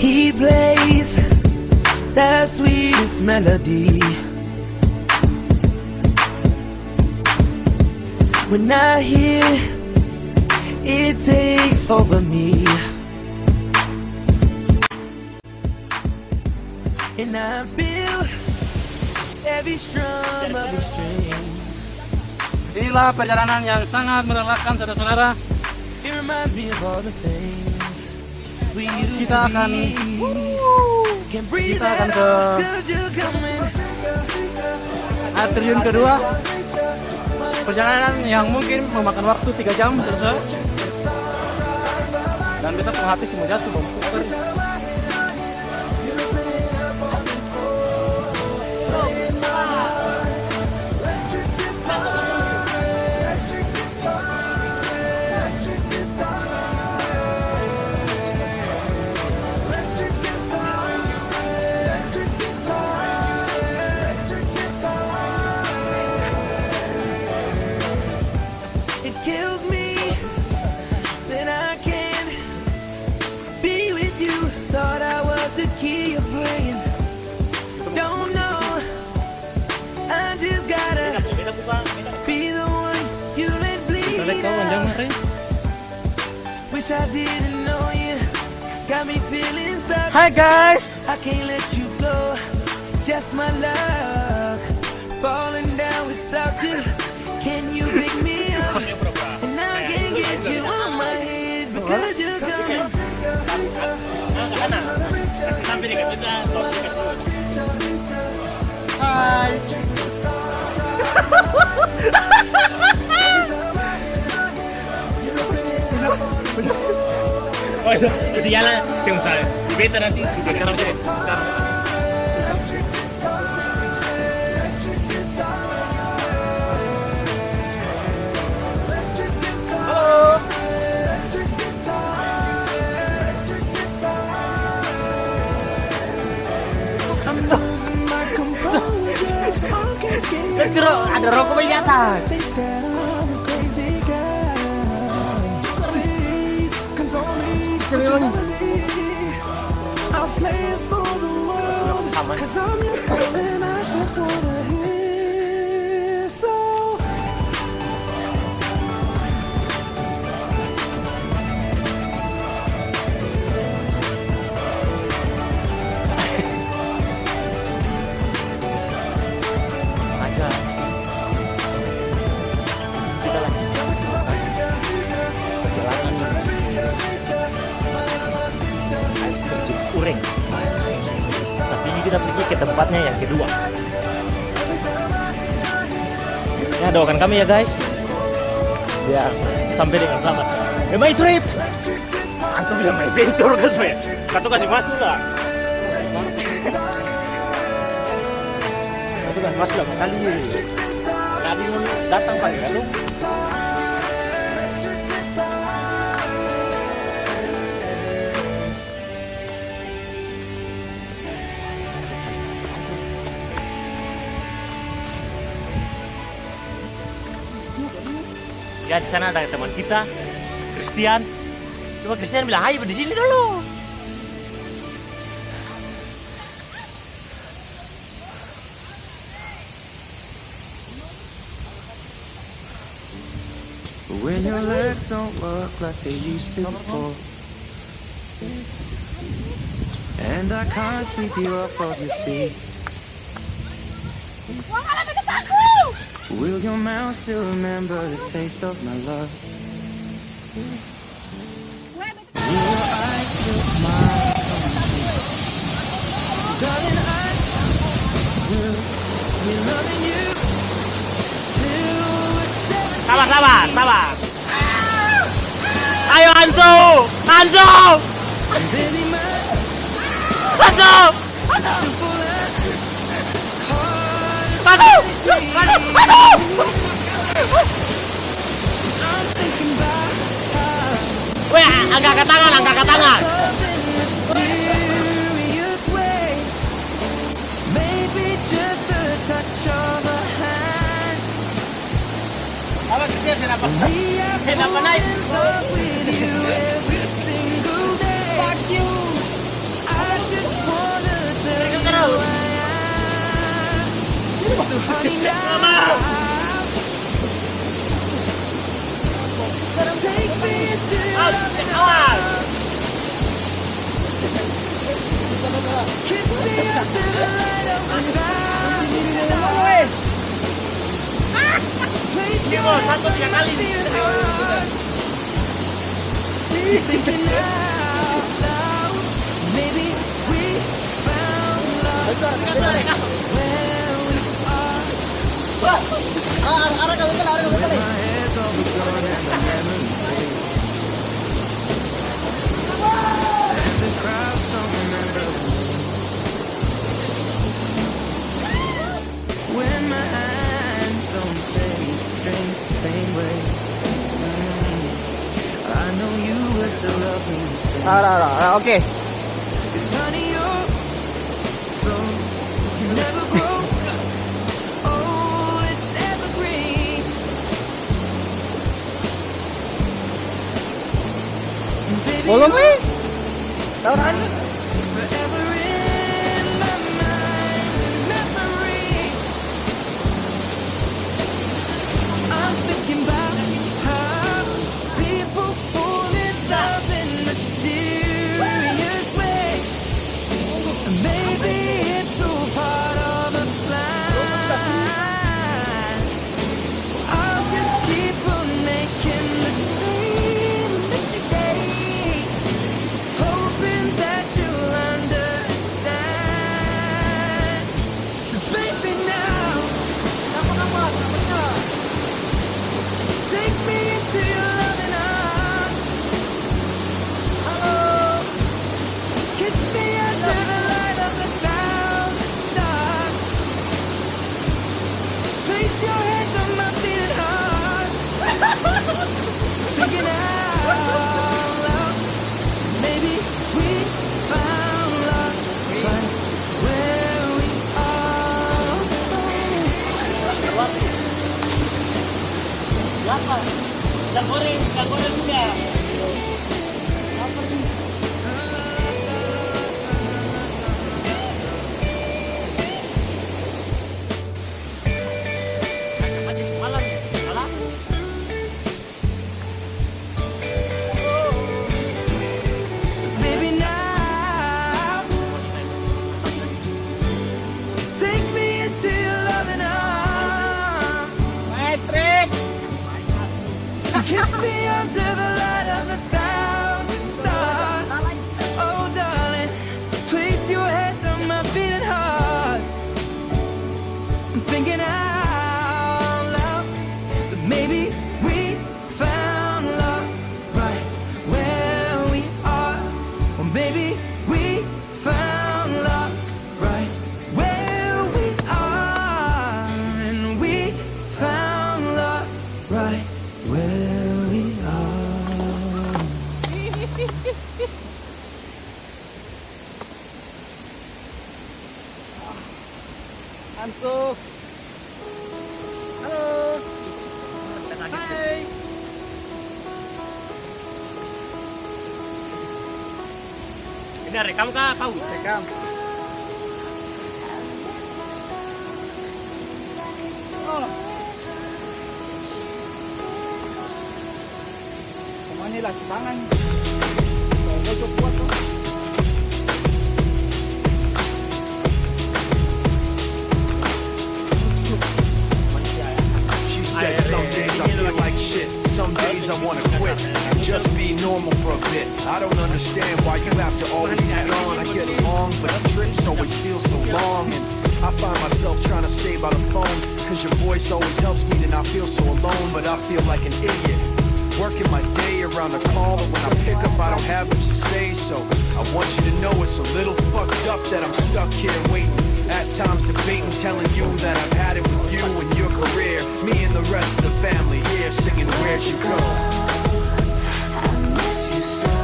He plays the sweetest melody. When I hear it takes over me, and I feel every strum of the strings. Inilah perjalanan yang sangat melelahkan, saudara-saudara. It reminds me of all the things we used Kita to akan be. Can breathe kita akan that ke out 'cause you're coming. air terjun kedua. Perjalanan yang mungkin memakan waktu 3 jam, saudara. Dan kita punya hati semua jatuh memputer. It kills me that I can't be with you. Thought I was the key you're playing. Don't know. I just gotta be the one you let bleed out. Wish I didn't know you. Got me feeling stuck. Hai guys. I can't let you go. Just my luck. Falling down without you. Can you pick me up? And I can't get you on my head because you're coming. Hai. Oh itu jalan, saya usah di beta nanti sudah sekarang deh. Sekarang. Kira ada rokok di atas. Sama. Terjun Ureng. Tapi ini kita pergi ke tempatnya yang kedua. Ya doakan kami ya guys. Biar sampai dengan selamat. My trip. Antum bilang my venture guys ya. Kata kasih masuk lah. Kata kasih masuk lah kali. Tadi datang pagi kan? Ya di sana ada teman kita, Christian. Coba Christian bilang, "Hai, di sini dulu." When your legs don't work like they used to before, and I can't sweep you off of your feet. Will your mouth still remember the taste of my love? Will your eyes still smile? Darling, I will be loving you till we're 70. Sabar. Ayo Hanzo. And baby, my Hanzo. Weh, angkat ke tangan. Apa sih kenapa? Kenapa naik? Fuck you. Kiss me under the light of the stars. Place your Bos, hands 1 3 on my kali. beating heart. Thinking out loud, maybe we found love where we are. My head's all gone and the memories fade. And the crowds don't remember when my hands don't take strings the same way. I know you will still love me the same. Oke. 'Cause honey, you're so you never grow. Oh, it's evergreen. Baby, Bolong you're nih. Tahun ani. forever in my mind, memory. I'm thinking about how people fall in love in mysterious ways. Maybe it's all part of a plan. I'll just keep on making the same mistake, hoping that you'll understand. Baby, now take me into your loving arms. Oh, kiss me under the light of a thousand stars. Place your hands on my beating heart. Thinking out loud, maybe we found love right where we are. Ikan goreng juga. Masih semalam, salah. Baby, now take me into your loving arms. Kiss me under the light of a thousand stars. Oh, darling, place your head on my beating heart. I'm thinking out loud that maybe we found love right where we are. Or maybe we found love right where we are. And we found love right where we are. Antuk. Halo. Hai. Ini rekam kah kau? Rekam. Oh. Kemana lah tangan? Kau kuat tuh. She said some days I feel like shit, some days I wanna quit and just be normal for a bit. I don't understand why you have to always be gone. I get along, but the trips always feel so long. And I find myself trying to stay by the phone, cause your voice always helps me to not feel so alone. But I feel like an idiot, working my day around the call, but when I pick up I don't have much to say. So I want you to know it's a little fucked up that I'm stuck here waiting, at times debating, telling you that I've had it with you and your career. Me and the rest of the family here singing Where'd You Go? I miss you so.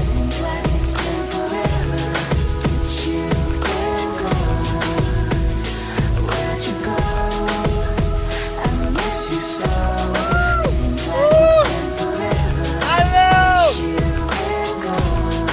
Seems like it's been forever that you've been gone. Where'd you go? I miss you so. Seems like it's been forever that you've been gone.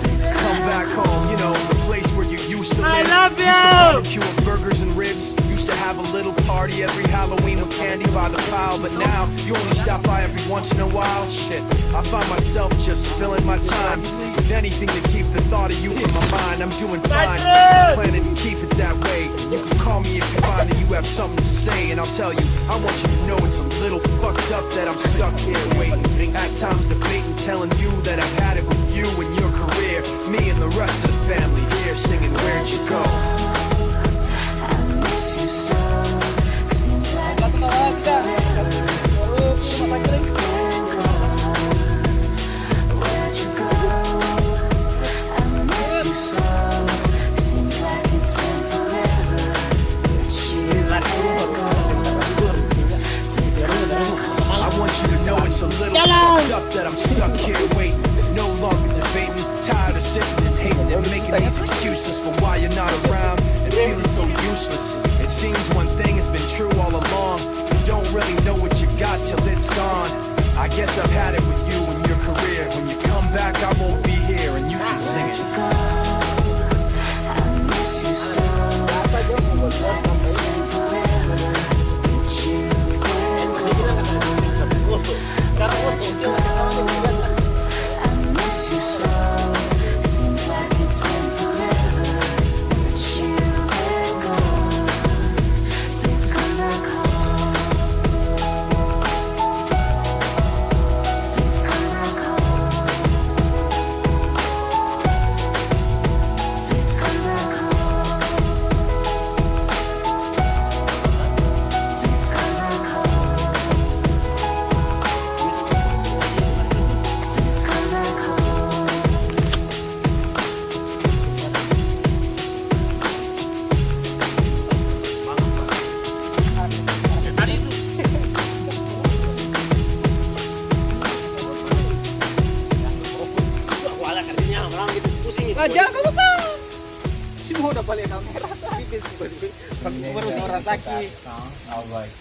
Please Come back home, you know, the place where you used to live. I love Used to you! barbecue and burgers and ribs. Used to have a little party every Halloween with candy by the pile. But now you only stop by every once in a while. Shit, I find myself just filling my time with anything to keep the thought of you in my mind. I'm doing fine, planning to keep it that way. You can call me if you find that you have something to say, and I'll tell you, I want you to know it's a little fucked up that I'm stuck here waiting. At times debating, telling you that I've had it with you and your career. Me and the rest of the family here singing, where'd you go? I miss you so. Seems like it's been forever. You've been gone. Where'd you go? I miss you so. Seems like it's been forever. You've been gone. Please come back home. I want you to know it's a little fucked up that I'm stuck here waiting. No longer debating, tired of sitting and hating and making these excuses for why you're not around and feeling so useless. It seems one thing has been true all along. You don't really know what you got till it's gone. I guess I've had it with you and your career. When you come back, I won't be here and you can sing it. I miss you so. Seems like it's been forever. You've been gone. I miss you so. Seems like it's been forever. You've been gone. Please come back home. Please come back home. Please come back home. Please come back home. Please come back home. Jangan kamu pak. Semua udah balik kamera. Baru seorang sakit. Alright.